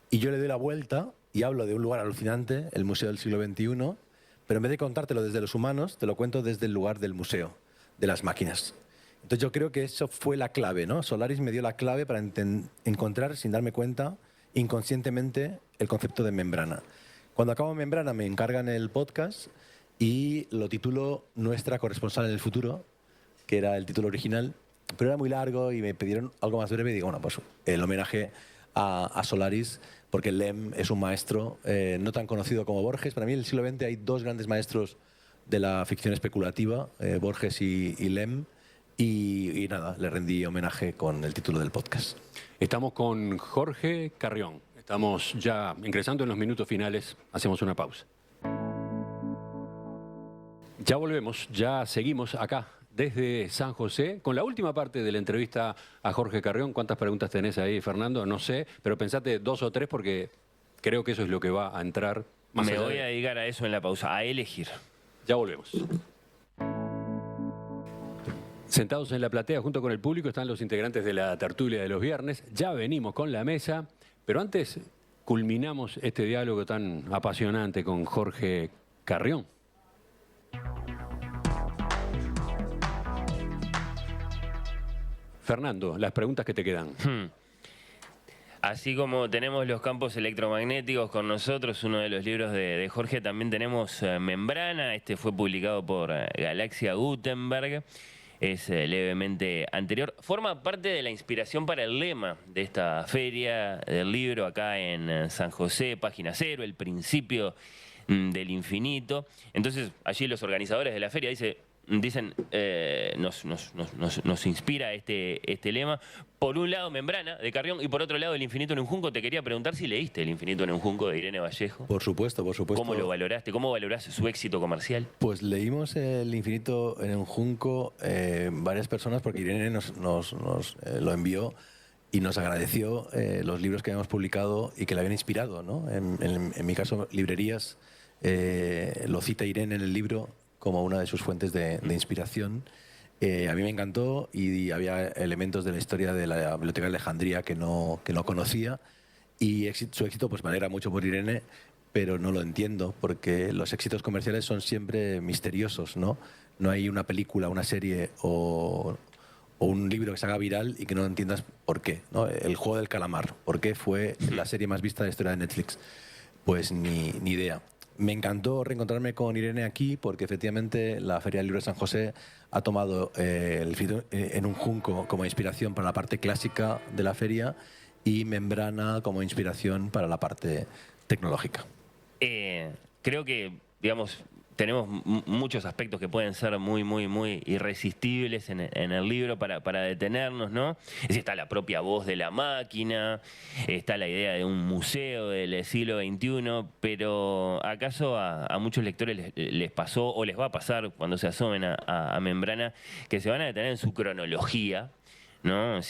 Y yo le doy la vuelta y hablo de un lugar alucinante, el Museo del Siglo XXI, pero en vez de contártelo desde los humanos, te lo cuento desde el lugar del museo, de las máquinas. Entonces yo creo que eso fue la clave, ¿no? Solaris me dio la clave para encontrar, sin darme cuenta, inconscientemente, el concepto de membrana. Cuando acabo Membrana me encargan el podcast y lo titulo Nuestra corresponsal en el futuro, que era el título original, pero era muy largo y me pidieron algo más breve y digo, bueno, pues el homenaje a Solaris, porque Lem es un maestro no tan conocido como Borges. Para mí en el siglo XX hay 2 grandes maestros de la ficción especulativa, Borges y Lem, y nada, le rendí homenaje con el título del podcast. Estamos con Jorge Carrión. Estamos ya ingresando en los minutos finales. Hacemos una pausa. Ya volvemos, ya seguimos acá desde San José con la última parte de la entrevista a Jorge Carrión. ¿Cuántas preguntas tenés ahí, Fernando? No sé, pero pensate 2 o 3 porque creo que eso es lo que va a entrar más Me allá voy de- a dedicar a eso en la pausa, a elegir. Ya volvemos. Sentados en la platea junto con el público están los integrantes de la tertulia de los viernes. Ya venimos con la mesa, pero antes culminamos este diálogo tan apasionante con Jorge Carrión. Fernando, las preguntas que te quedan. Así como tenemos los campos electromagnéticos con nosotros, uno de los libros de Jorge, también tenemos Membrana. Este fue publicado por Galaxia Gutenberg. Es levemente anterior. Forma parte de la inspiración para el lema de esta feria del libro acá en San José, página 0, el principio del infinito. Entonces, allí los organizadores de la feria dicen, nos inspira este lema. Por un lado, Membrana, de Carrión, y por otro lado, El infinito en un junco. Te quería preguntar si leíste El infinito en un junco, de Irene Vallejo. Por supuesto, por supuesto. ¿Cómo lo valoraste? ¿Cómo valorás su éxito comercial? Pues leímos El infinito en un junco varias personas, porque Irene nos lo envió y nos agradeció los libros que habíamos publicado y que le habían inspirado, ¿no? En mi caso, librerías, lo cita Irene en el libro como una de sus fuentes de inspiración. A mí me encantó y había elementos de la historia de la Biblioteca de Alejandría que no conocía, y su éxito pues me alegra mucho por Irene, pero no lo entiendo, porque los éxitos comerciales son siempre misteriosos, ¿no? No hay una película, una serie o un libro que se haga viral y que no entiendas por qué, ¿no? El juego del calamar, ¿por qué fue la serie más vista de la historia de Netflix? Pues ni idea. Me encantó reencontrarme con Irene aquí, porque efectivamente la Feria del Libro de San José ha tomado El infinito en un junco como inspiración para la parte clásica de la feria y Membrana como inspiración para la parte tecnológica. Creo que, digamos, tenemos muchos aspectos que pueden ser muy irresistibles en el libro para detenernos, ¿no? Es decir, está la propia voz de la máquina, está la idea de un museo del siglo XXI, pero ¿acaso a muchos lectores les pasó o les va a pasar cuando se asomen a Membrana que se van a detener en su cronología, ¿no?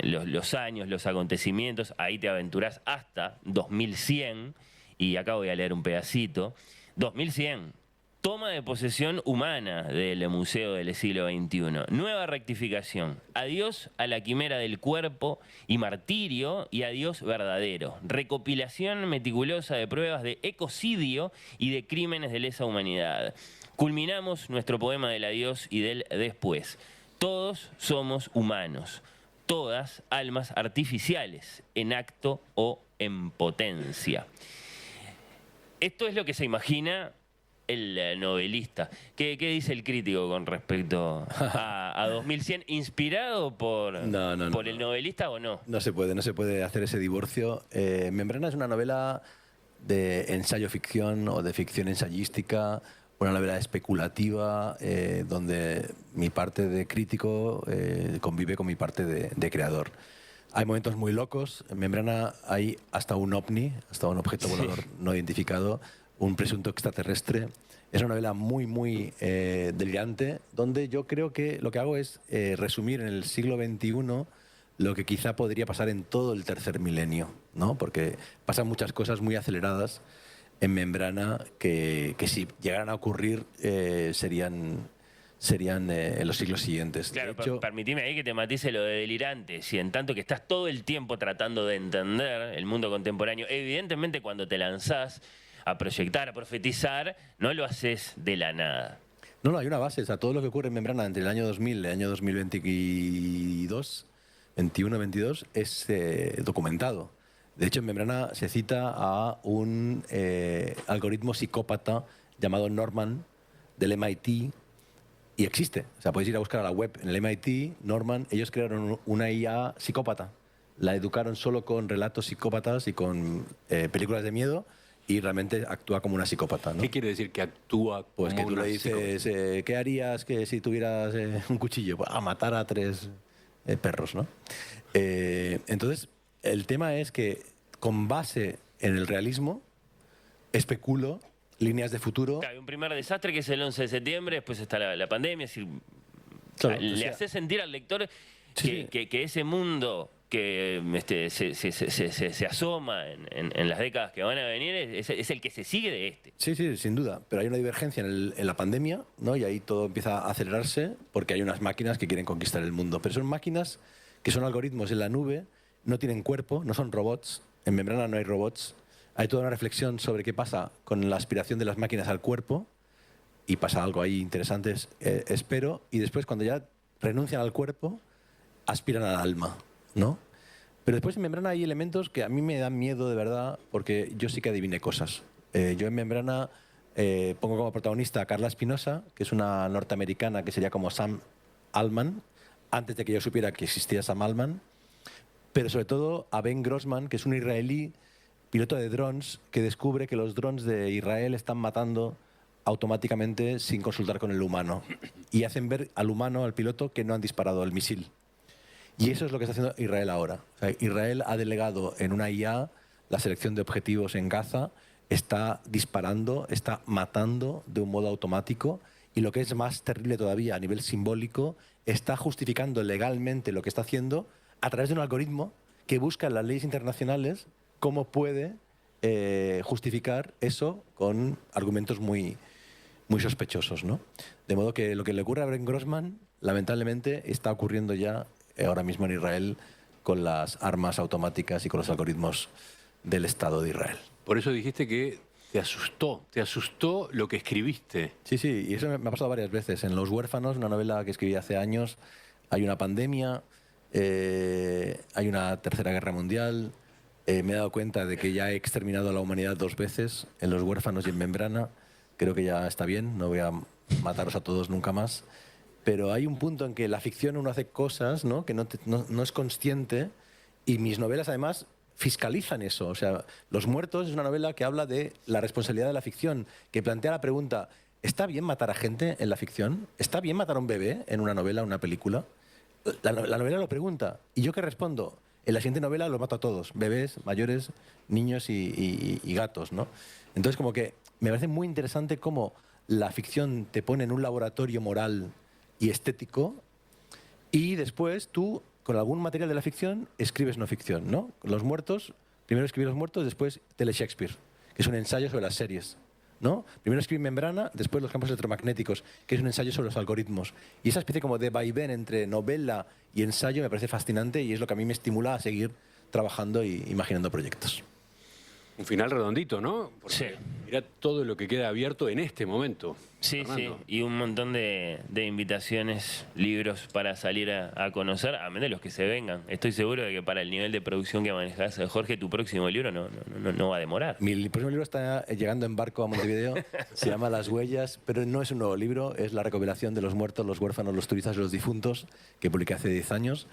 Los años, los acontecimientos, ahí te aventurás hasta 2100, y acá voy a leer un pedacito. 2100. Toma de posesión humana del Museo del siglo XXI. Nueva rectificación. Adiós a la quimera del cuerpo y martirio, y adiós verdadero. Recopilación meticulosa de pruebas de ecocidio y de crímenes de lesa humanidad. Culminamos nuestro poema del adiós y del después. Todos somos humanos. Todas almas artificiales, en acto o en potencia. Esto es lo que se imagina el novelista. ¿Qué dice el crítico con respecto a 2100? ¿Inspirado por el novelista o no? No se puede hacer ese divorcio. Membrana es una novela de ensayo-ficción o de ficción ensayística, una novela especulativa, donde mi parte de crítico convive con mi parte de creador. Hay momentos muy locos. En Membrana hay hasta un ovni, hasta un objeto volador no identificado, un presunto extraterrestre. Es una novela muy delirante, donde yo creo que lo que hago es resumir en el siglo XXI lo que quizá podría pasar en todo el tercer milenio, ¿no? Porque pasan muchas cosas muy aceleradas en Membrana que si llegaran a ocurrir serían en los siglos siguientes. Claro, de hecho, permitime ahí que te matice lo de delirante. Si en tanto que estás todo el tiempo tratando de entender el mundo contemporáneo, evidentemente cuando te lanzás a proyectar, a profetizar, no lo haces de la nada. No, hay una base. O sea, todo lo que ocurre en Membrana entre el año 2000 y el año 2022, 21-22, es documentado. De hecho, en Membrana se cita a un algoritmo psicópata llamado Norman del MIT, y existe. O sea, podéis ir a buscar a la web en el MIT, Norman. Ellos crearon una IA psicópata. La educaron solo con relatos psicópatas y con películas de miedo, y realmente actúa como una psicópata, ¿no? ¿Qué quiere decir que actúa como Pues que tú una le dices, ¿qué harías que si tuvieras un cuchillo? Pues, matar a 3 perros, ¿no? Entonces, el tema es que con base en el realismo, especulo líneas de futuro. Hay un primer desastre que es el 11 de septiembre, después está la pandemia. Es decir, Claro, le hace sentir al lector Sí. que ese mundo que se asoma en las décadas que van a venir es el que se sigue de este. Sí, sin duda. Pero hay una divergencia en la pandemia, ¿no? Y ahí todo empieza a acelerarse porque hay unas máquinas que quieren conquistar el mundo. Pero son máquinas que son algoritmos en la nube, no tienen cuerpo, no son robots. En Membrana no hay robots. Hay toda una reflexión sobre qué pasa con la aspiración de las máquinas al cuerpo, y pasa algo ahí interesante, espero. Y después, cuando ya renuncian al cuerpo, aspiran al alma, ¿no? Pero después en Membrana hay elementos que a mí me dan miedo de verdad, porque yo sí que adiviné cosas. Yo en Membrana pongo como protagonista a Carla Espinosa, que es una norteamericana que sería como Sam Altman, antes de que yo supiera que existía Sam Altman, pero sobre todo a Ben Grossman, que es un israelí piloto de drones que descubre que los drones de Israel están matando automáticamente sin consultar con el humano y hacen ver al humano, al piloto, que no han disparado el misil. Y eso es lo que está haciendo Israel ahora. O sea, Israel ha delegado en una IA la selección de objetivos en Gaza, está disparando, está matando de un modo automático y lo que es más terrible todavía a nivel simbólico, está justificando legalmente lo que está haciendo a través de un algoritmo que busca en las leyes internacionales cómo puede justificar eso con argumentos muy, muy sospechosos, ¿no? De modo que lo que le ocurre a Ben Grossman, lamentablemente, está ocurriendo ya ahora mismo en Israel con las armas automáticas y con los algoritmos del Estado de Israel. Por eso dijiste que te asustó lo que escribiste. Sí, sí, y eso me ha pasado varias veces. En Los huérfanos, una novela que escribí hace años, hay una pandemia, hay una tercera guerra mundial. Me he dado cuenta de que ya he exterminado a la humanidad 2 veces, en Los huérfanos y en Membrana. Creo que ya está bien, no voy a mataros a todos nunca más. Pero hay un punto en que la ficción uno hace cosas, ¿no?, que no es consciente, y mis novelas además fiscalizan eso. O sea, Los muertos es una novela que habla de la responsabilidad de la ficción, que plantea la pregunta, ¿está bien matar a gente en la ficción? ¿Está bien matar a un bebé en una novela, una película? La novela lo pregunta. ¿Y yo qué respondo? En la siguiente novela los mato a todos, bebés, mayores, niños y gatos, ¿no? Entonces, como que me parece muy interesante cómo la ficción te pone en un laboratorio moral y estético y después tú, con algún material de la ficción, escribes no ficción, ¿no? Los muertos, primero escribí Los muertos, después Tele Shakespeare, que es un ensayo sobre las series, ¿no? Primero escribí Membrana, después Los campos electromagnéticos, que es un ensayo sobre los algoritmos. Y esa especie como de vaivén entre novela y ensayo me parece fascinante y es lo que a mí me estimula a seguir trabajando y imaginando proyectos. Un final redondito, ¿no? Porque Sí. mirá todo lo que queda abierto en este momento. Sí, Fernando. sí, y un montón de invitaciones, libros para salir a conocer, a menos de los que se vengan. Estoy seguro de que para el nivel de producción que manejás, Jorge, tu próximo libro no va a demorar. Mi próximo libro está llegando en barco a Montevideo, se llama Las huellas, pero no es un nuevo libro, es la recopilación de los muertos, los huérfanos, los turistas y los difuntos, que publiqué hace 10 años.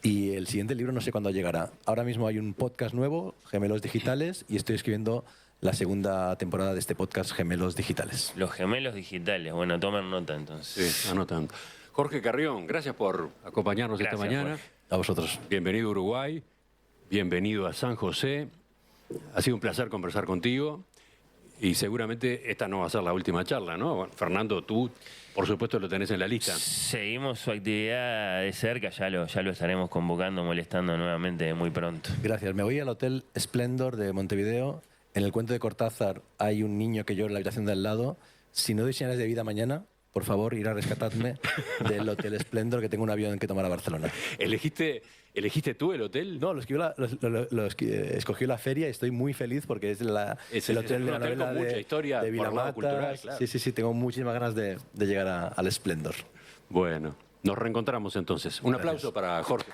Y el siguiente libro no sé cuándo llegará. Ahora mismo hay un podcast nuevo, Gemelos Digitales, y estoy escribiendo la segunda temporada de este podcast, Gemelos Digitales. Los gemelos digitales, bueno, tomen nota entonces. Sí, anotando. Jorge Carrión, gracias por acompañarnos esta Gracias, mañana. Jorge. A vosotros. Bienvenido a Uruguay, bienvenido a San José. Ha sido un placer conversar contigo y seguramente esta no va a ser la última charla, ¿no? Bueno, Fernando, tú, por supuesto, lo tenés en la lista. Seguimos su actividad de cerca, ya lo estaremos convocando, molestando nuevamente muy pronto. Gracias. Me voy al Hotel Splendor de Montevideo. En el cuento de Cortázar hay un niño que llora en la habitación de al lado. Si no doy señales de vida mañana, por favor, ir a rescatarme del Hotel Splendor, que tengo un avión que tomar a Barcelona. ¿Elegiste tú el hotel? No, escogió la feria y estoy muy feliz porque es el hotel de la novela con mucha historia de por lado Vilamata. cultural, claro. Sí, tengo muchísimas ganas de llegar al Splendor. Bueno, nos reencontramos entonces. Un aplauso para Jorge.